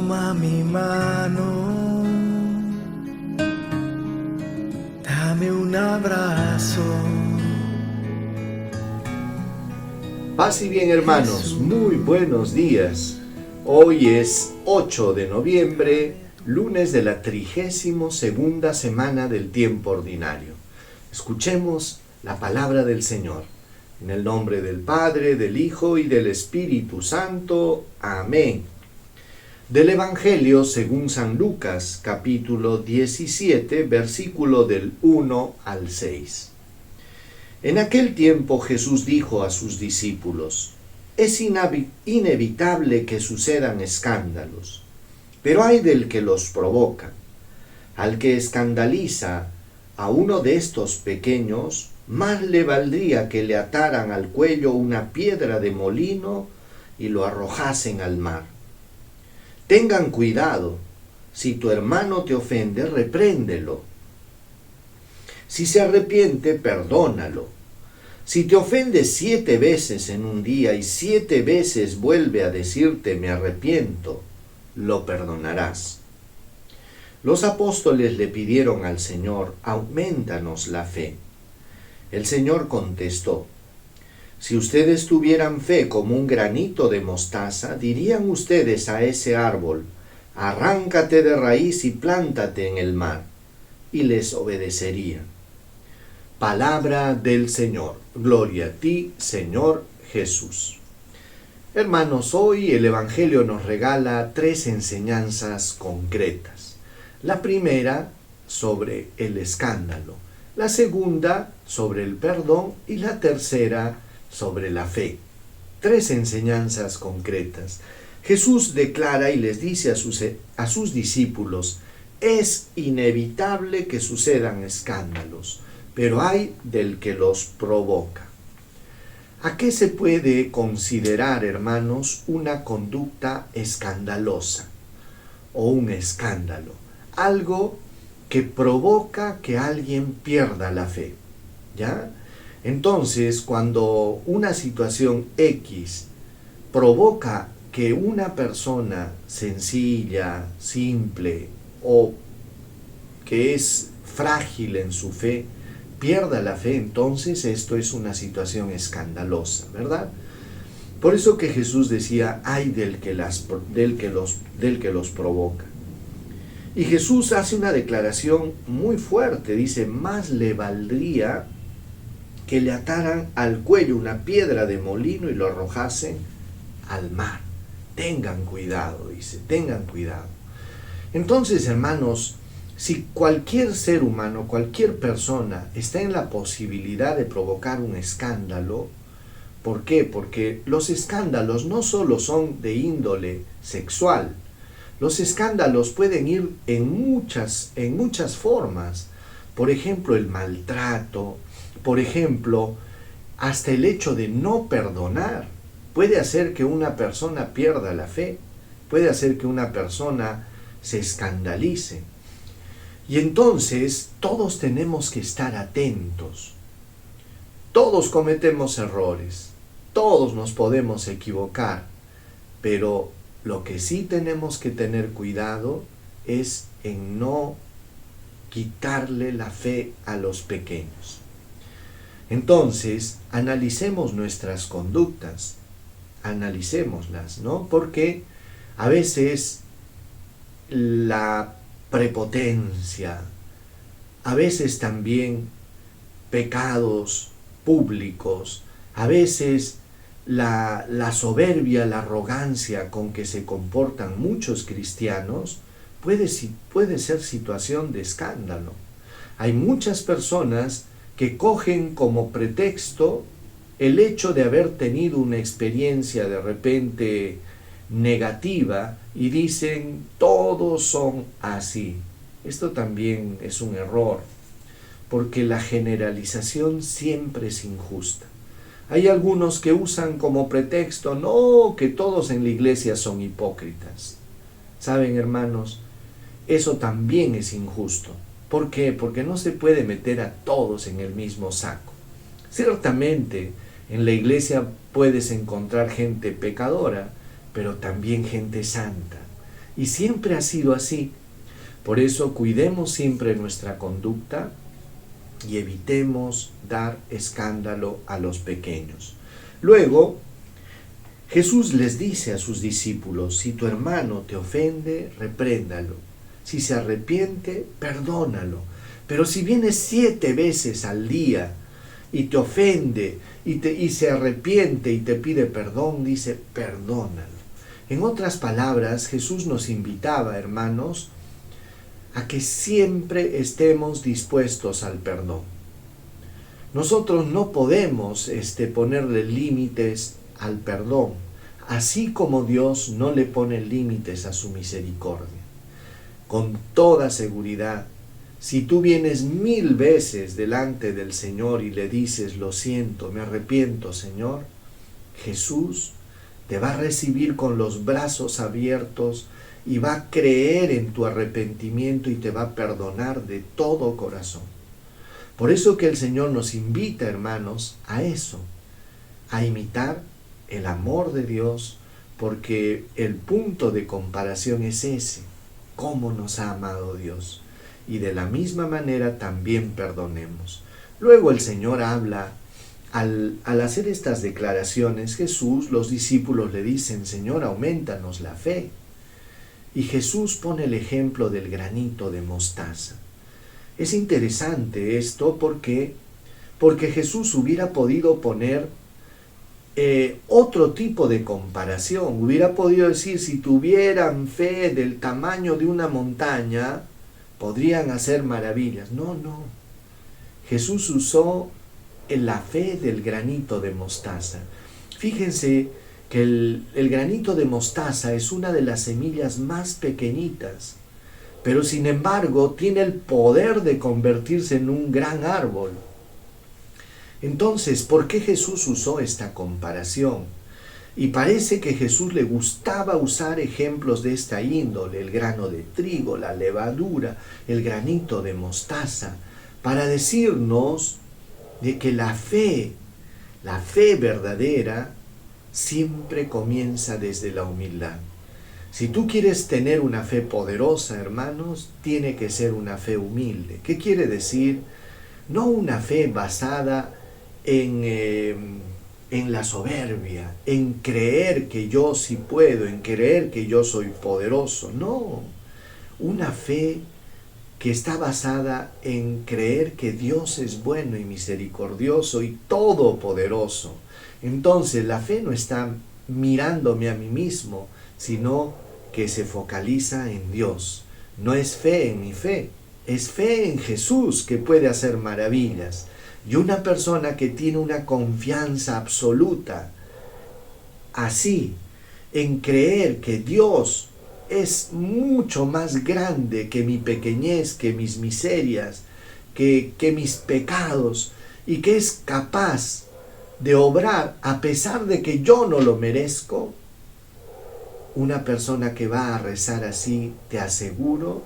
Toma mi mano, dame un abrazo. Paz y bien, hermanos, muy buenos días. Hoy es 8 de noviembre, lunes de la 32ª semana del tiempo ordinario. Escuchemos la palabra del Señor. En el nombre del Padre, del Hijo y del Espíritu Santo. Amén. Del Evangelio según San Lucas, capítulo 17, versículo del 1 al 6. En aquel tiempo Jesús dijo a sus discípulos: es inevitable que sucedan escándalos, pero ay del que los provoca. Al que escandaliza a uno de estos pequeños, más le valdría que le ataran al cuello una piedra de molino y lo arrojasen al mar. Tengan cuidado, si tu hermano te ofende, repréndelo. Si se arrepiente, perdónalo. Si te ofende 7 veces en un día y 7 veces vuelve a decirte me arrepiento, lo perdonarás. Los apóstoles le pidieron al Señor: aumentanos la fe. El Señor contestó: si ustedes tuvieran fe como un granito de mostaza, dirían ustedes a ese árbol: arráncate de raíz y plántate en el mar, y les obedecerían. Palabra del Señor. Gloria a ti, Señor Jesús. Hermanos, hoy el Evangelio nos regala 3 enseñanzas concretas. La primera, sobre el escándalo. La segunda, sobre el perdón. Y la tercera, sobre la fe. 3 enseñanzas concretas. Jesús declara y les dice a sus discípulos: es inevitable que sucedan escándalos, pero hay del que los provoca. ¿A qué se puede considerar, hermanos, una conducta escandalosa o un escándalo? Algo que provoca que alguien pierda la fe, ¿ya? Entonces, cuando una situación X provoca que una persona sencilla, simple o que es frágil en su fe, pierda la fe, entonces esto es una situación escandalosa, ¿verdad? Por eso que Jesús decía: ay del que los provoca. Y Jesús hace una declaración muy fuerte, dice: más le valdría que le ataran al cuello una piedra de molino y lo arrojasen al mar. Tengan cuidado, dice, tengan cuidado. Entonces, hermanos, si cualquier ser humano, cualquier persona está en la posibilidad de provocar un escándalo, ¿por qué? Porque los escándalos no solo son de índole sexual, los escándalos pueden ir en muchas formas. Por ejemplo, el maltrato, por ejemplo, hasta el hecho de no perdonar puede hacer que una persona pierda la fe, puede hacer que una persona se escandalice. Y entonces todos tenemos que estar atentos. Todos cometemos errores, todos nos podemos equivocar, pero lo que sí tenemos que tener cuidado es en no quitarle la fe a los pequeños. Entonces, analicemos nuestras conductas, analicémoslas, ¿no? Porque a veces la prepotencia, a veces también pecados públicos, a veces la soberbia, la arrogancia con que se comportan muchos cristianos puede ser situación de escándalo. Hay muchas personas que cogen como pretexto el hecho de haber tenido una experiencia de repente negativa y dicen: todos son así. Esto también es un error, porque la generalización siempre es injusta. Hay algunos que usan como pretexto: no, que todos en la iglesia son hipócritas. ¿Saben, hermanos? Eso también es injusto. ¿Por qué? Porque no se puede meter a todos en el mismo saco. Ciertamente, en la iglesia puedes encontrar gente pecadora, pero también gente santa. Y siempre ha sido así. Por eso cuidemos siempre nuestra conducta y evitemos dar escándalo a los pequeños. Luego, Jesús les dice a sus discípulos: si tu hermano te ofende, repréndalo. Si se arrepiente, perdónalo. Pero si viene 7 veces al día y te ofende y se arrepiente y te pide perdón, dice, perdónalo. En otras palabras, Jesús nos invitaba, hermanos, a que siempre estemos dispuestos al perdón. Nosotros no podemos ponerle límites al perdón, así como Dios no le pone límites a su misericordia. Con toda seguridad, si tú vienes 1000 veces delante del Señor y le dices, lo siento, me arrepiento, Señor, Jesús te va a recibir con los brazos abiertos y va a creer en tu arrepentimiento y te va a perdonar de todo corazón. Por eso que el Señor nos invita, hermanos, a eso, a imitar el amor de Dios, porque el punto de comparación es ese, cómo nos ha amado Dios. Y de la misma manera también perdonemos. Luego el Señor habla, al hacer estas declaraciones, Jesús, los discípulos le dicen, Señor, aumentanos la fe. Y Jesús pone el ejemplo del granito de mostaza. Es interesante esto porque Jesús hubiera podido poner otro tipo de comparación. Hubiera podido decir, si tuvieran fe del tamaño de una montaña, podrían hacer maravillas. No. Jesús usó la fe del granito de mostaza. Fíjense que el granito de mostaza es una de las semillas más pequeñitas, pero sin embargo tiene el poder de convertirse en un gran árbol. Entonces, ¿por qué Jesús usó esta comparación? Y parece que a Jesús le gustaba usar ejemplos de esta índole, el grano de trigo, la levadura, el granito de mostaza, para decirnos de que la fe verdadera, siempre comienza desde la humildad. Si tú quieres tener una fe poderosa, hermanos, tiene que ser una fe humilde. ¿Qué quiere decir? No una fe basada en la soberbia, en creer que yo sí puedo, en creer que yo soy poderoso. No, una fe que está basada en creer que Dios es bueno y misericordioso y todopoderoso. Entonces la fe no está mirándome a mí mismo, sino que se focaliza en Dios. No es fe en mi fe, es fe en Jesús que puede hacer maravillas. Y una persona que tiene una confianza absoluta, así, en creer que Dios es mucho más grande que mi pequeñez, que mis miserias, que mis pecados, y que es capaz de obrar a pesar de que yo no lo merezco, una persona que va a rezar así, te aseguro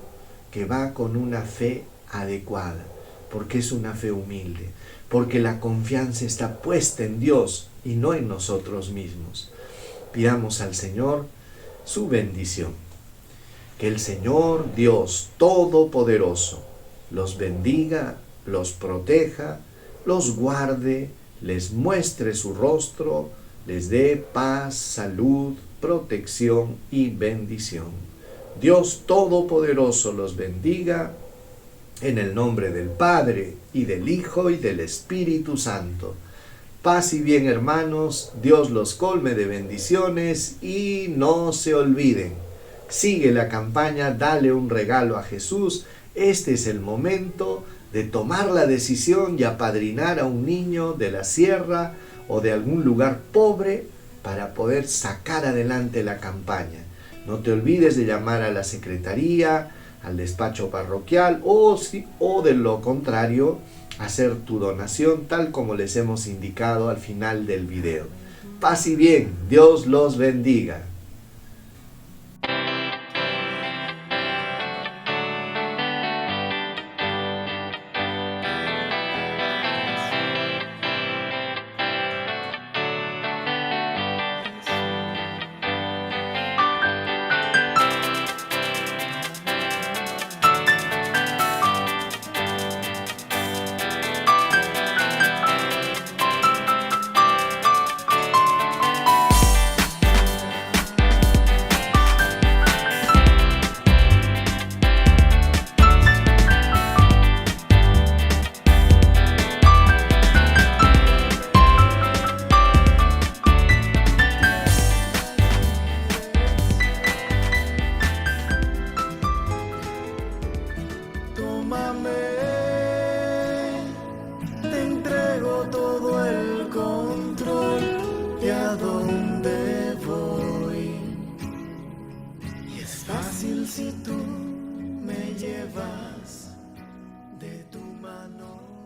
que va con una fe adecuada, porque es una fe humilde, porque la confianza está puesta en Dios y no en nosotros mismos. Pidamos al Señor su bendición. Que el Señor Dios Todopoderoso los bendiga, los proteja, los guarde, les muestre su rostro, les dé paz, salud, protección y bendición. Dios Todopoderoso los bendiga, en el nombre del Padre, y del Hijo, y del Espíritu Santo. Paz y bien, hermanos, Dios los colme de bendiciones, y no se olviden, sigue la campaña Dale un regalo a Jesús. Este es el momento de tomar la decisión y apadrinar a un niño de la sierra o de algún lugar pobre para poder sacar adelante la campaña. No te olvides de llamar a la secretaría, al despacho parroquial o de lo contrario, hacer tu donación tal como les hemos indicado al final del video. Paz y bien, Dios los bendiga. si tú me llevas de tu mano.